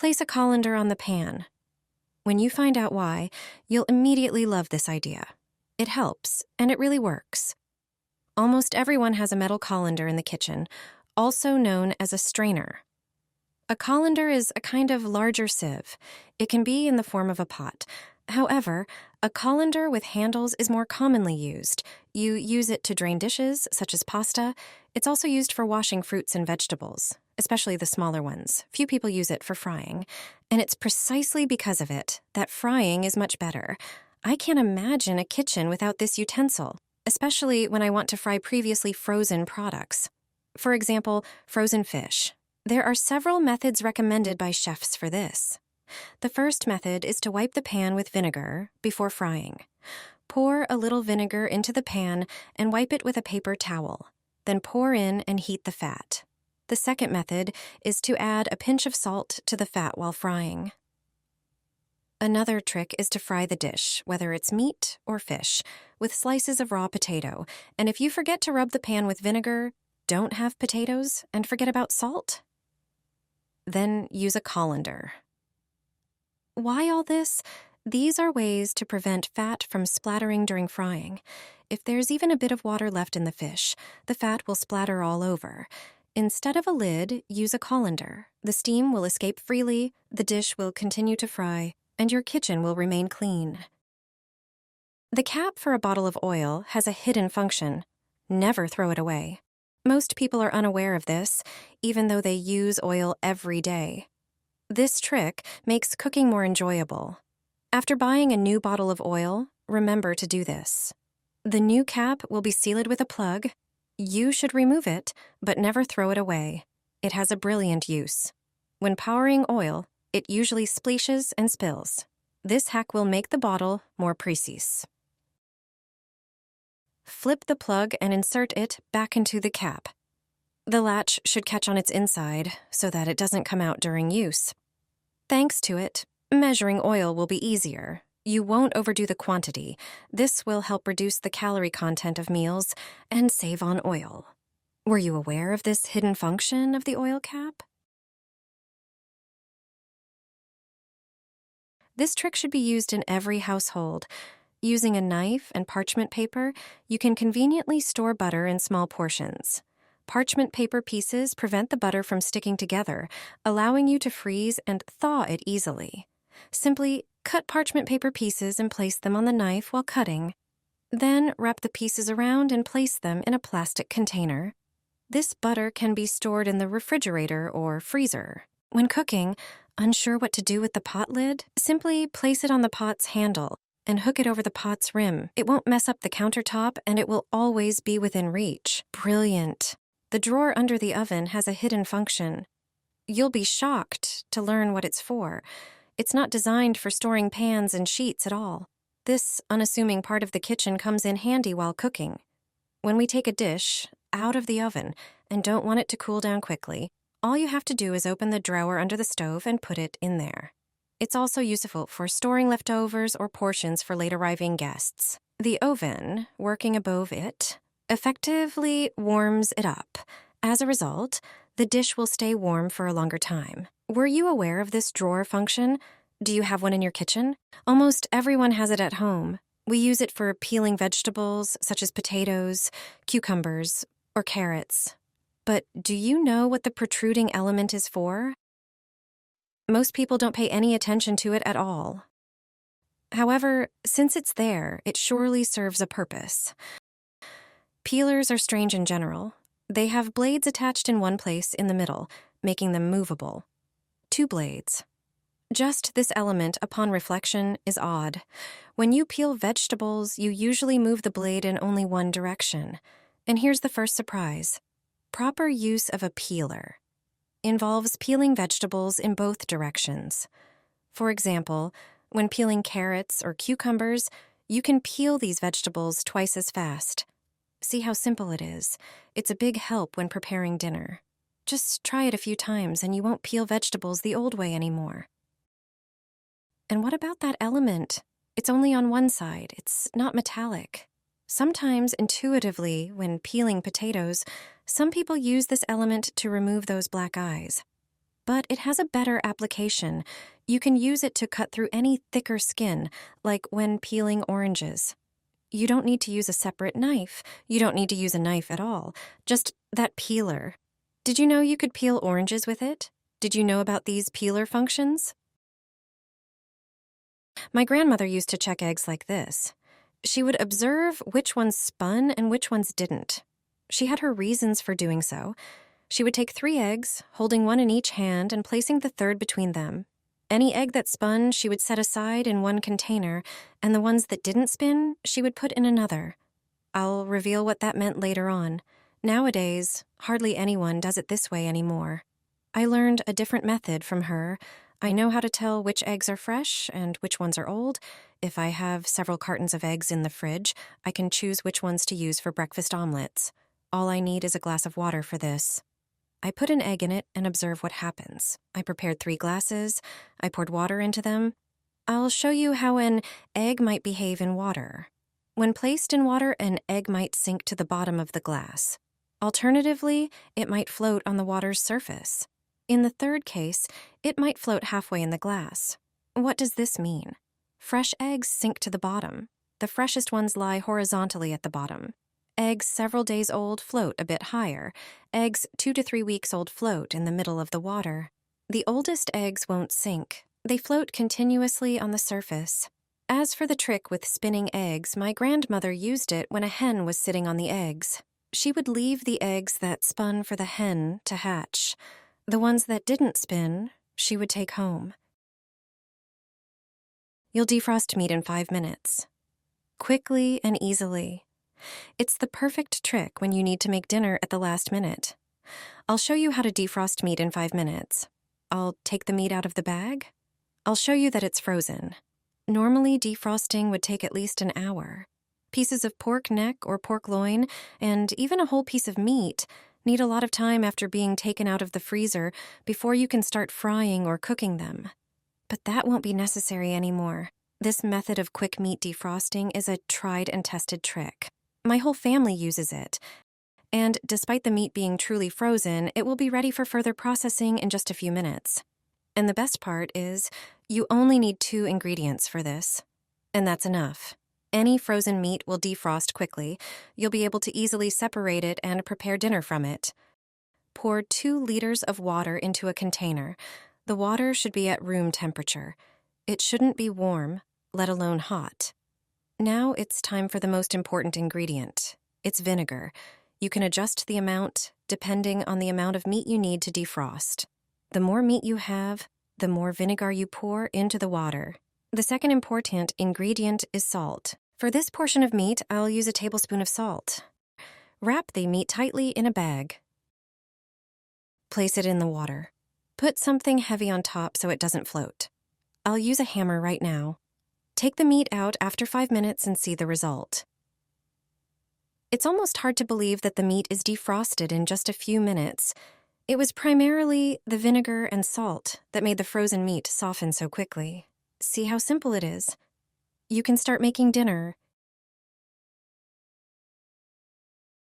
place a colander on the pan. When you find out why, you'll immediately love this idea. It helps, and it really works. Almost everyone has a metal colander in the kitchen, also known as a strainer. A colander is a kind of larger sieve. It can be in the form of a pot. However, a colander with handles is more commonly used. You use it to drain dishes, such as pasta. It's also used for washing fruits and vegetables, especially the smaller ones. Few people use it for frying. And it's precisely because of it that frying is much better. I can't imagine a kitchen without this utensil, especially when I want to fry previously frozen products. For example, frozen fish. There are several methods recommended by chefs for this. The first method is to wipe the pan with vinegar before frying. Pour a little vinegar into the pan and wipe it with a paper towel. Then pour in and heat the fat. The second method is to add a pinch of salt to the fat while frying. Another trick is to fry the dish, whether it's meat or fish, with slices of raw potato. And if you forget to rub the pan with vinegar, don't have potatoes, and forget about salt, then use a colander. Why all this? These are ways to prevent fat from splattering during frying. If there's even a bit of water left in the fish, the fat will splatter all over. Instead of a lid, use a colander. The steam will escape freely, the dish will continue to fry, and your kitchen will remain clean. The cap for a bottle of oil has a hidden function. Never throw it away. Most people are unaware of this, even though they use oil every day. This trick makes cooking more enjoyable. After buying a new bottle of oil, remember to do this. The new cap will be sealed with a plug. You should remove it, but never throw it away. It has a brilliant use. When powering oil, it usually splashes and spills. This hack will make the bottle more precise. Flip the plug and insert it back into the cap. The latch should catch on its inside so that it doesn't come out during use. Thanks to it, measuring oil will be easier. You won't overdo the quantity. This will help reduce the calorie content of meals and save on oil. Were you aware of this hidden function of the oil cap? This trick should be used in every household. Using a knife and parchment paper, you can conveniently store butter in small portions. Parchment paper pieces prevent the butter from sticking together, allowing you to freeze and thaw it easily. Simply cut parchment paper pieces and place them on the knife while cutting. Then wrap the pieces around and place them in a plastic container. This butter can be stored in the refrigerator or freezer. When cooking, unsure what to do with the pot lid? Simply place it on the pot's handle and hook it over the pot's rim. It won't mess up the countertop and it will always be within reach. Brilliant! The drawer under the oven has a hidden function. You'll be shocked to learn what it's for. It's not designed for storing pans and sheets at all. This unassuming part of the kitchen comes in handy while cooking. When we take a dish out of the oven and don't want it to cool down quickly, all you have to do is open the drawer under the stove and put it in there. It's also useful for storing leftovers or portions for late-arriving guests. The oven, working above it, effectively warms it up. As a result, the dish will stay warm for a longer time. Were you aware of this drawer function? Do you have one in your kitchen? Almost everyone has it at home. We use it for peeling vegetables such as potatoes, cucumbers, or carrots. But do you know what the protruding element is for? Most people don't pay any attention to it at all. However, since it's there, it surely serves a purpose. Peelers are strange in general. They have blades attached in one place in the middle, making them movable. 2 blades. Just this element, upon reflection, is odd. When you peel vegetables, you usually move the blade in only one direction. And here's the first surprise. Proper use of a peeler involves peeling vegetables in both directions. For example, when peeling carrots or cucumbers, you can peel these vegetables twice as fast. See how simple it is. It's a big help when preparing dinner. Just try it a few times and you won't peel vegetables the old way anymore. And what about that element? It's only on one side. It's not metallic. Sometimes, intuitively, when peeling potatoes, some people use this element to remove those black eyes. but it has a better application. You can use it to cut through any thicker skin, like when peeling oranges. You don't need to use a separate knife. You don't need to use a knife at all. Just that peeler. Did you know you could peel oranges with it? Did you know about these peeler functions? My grandmother used to check eggs like this. She would observe which ones spun and which ones didn't. She had her reasons for doing so. She would take 3 eggs, holding one in each hand and placing the third between them. Any egg that spun, she would set aside in one container, and the ones that didn't spin, she would put in another. I'll reveal what that meant later on. Nowadays, hardly anyone does it this way anymore. I learned a different method from her. I know how to tell which eggs are fresh and which ones are old. If I have several cartons of eggs in the fridge, I can choose which ones to use for breakfast omelets. All I need is a glass of water for this. I put an egg in it and observe what happens. I prepared 3 glasses. I poured water into them. I'll show you how an egg might behave in water. When placed in water, an egg might sink to the bottom of the glass. Alternatively, it might float on the water's surface. In the third case, it might float halfway in the glass. What does this mean? Fresh eggs sink to the bottom. The freshest ones lie horizontally at the bottom. Eggs several days old float a bit higher. Eggs 2 to 3 weeks old float in the middle of the water. The oldest eggs won't sink. They float continuously on the surface. As for the trick with spinning eggs, my grandmother used it when a hen was sitting on the eggs. She would leave the eggs that spun for the hen to hatch. The ones that didn't spin, she would take home. You'll defrost meat in 5 minutes. Quickly and easily. It's the perfect trick when you need to make dinner at the last minute. I'll show you how to defrost meat in 5 minutes. I'll take the meat out of the bag. I'll show you that it's frozen. Normally, defrosting would take at least an hour. Pieces of pork neck or pork loin, and even a whole piece of meat, need a lot of time after being taken out of the freezer before you can start frying or cooking them. But that won't be necessary anymore. This method of quick meat defrosting is a tried and tested trick. My whole family uses it. And despite the meat being truly frozen, it will be ready for further processing in just a few minutes. And the best part is, you only need 2 ingredients for this. And that's enough. Any frozen meat will defrost quickly. You'll be able to easily separate it and prepare dinner from it. Pour 2 liters of water into a container. The water should be at room temperature. It shouldn't be warm, let alone hot. Now it's time for the most important ingredient. It's vinegar. You can adjust the amount depending on the amount of meat you need to defrost. The more meat you have, the more vinegar you pour into the water. The second important ingredient is salt. For this portion of meat, I'll use a tablespoon of salt. Wrap the meat tightly in a bag. Place it in the water. Put something heavy on top so it doesn't float. I'll use a hammer right now. Take the meat out after 5 minutes and see the result. It's almost hard to believe that the meat is defrosted in just a few minutes. It was primarily the vinegar and salt that made the frozen meat soften so quickly. See how simple it is? You can start making dinner